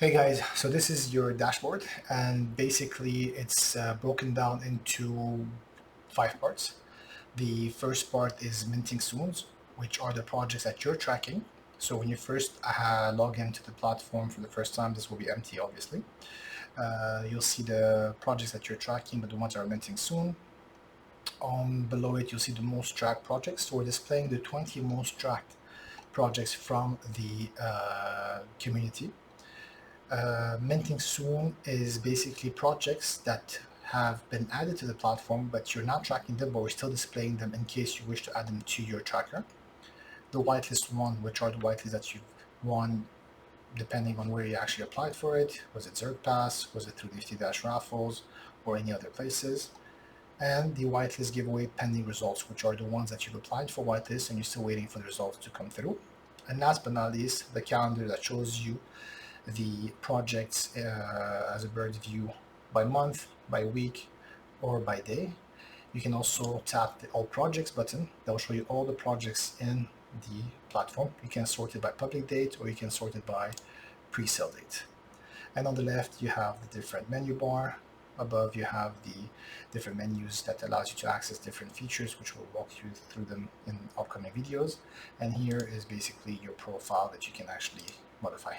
Hey guys, so this is your dashboard, and basically it's broken down into 5 parts. The first part is minting soon, which are the projects that you're tracking. So when you first log into the platform for the first time, this will be empty, obviously. You'll see the projects that you're tracking, but the ones that are minting soon. Below it, you'll see the most tracked projects. So we're displaying the 20 most tracked projects from the community. Minting soon is basically projects that have been added to the platform, but you're not tracking them, but we're still displaying them in case you wish to add them to your tracker. The whitelist one, which are the whitelists that you've won depending on where you actually applied for it. Was it Zerg Pass? Was it through the NFTY Dash raffles or any other places? And the whitelist giveaway pending results, which are the ones that you've applied for whitelist and you're still waiting for the results to come through. And last but not least, the calendar that shows you the projects as a bird view by month, by week, or by day. You can also tap the All Projects button. That will show you all the projects in the platform. You can sort it by public date, or you can sort it by pre-sale date. And on the left, you have the different menu bar. Above, you have the different menus that allows you to access different features, which we'll walk you through them in upcoming videos. And here is basically your profile that you can actually modify.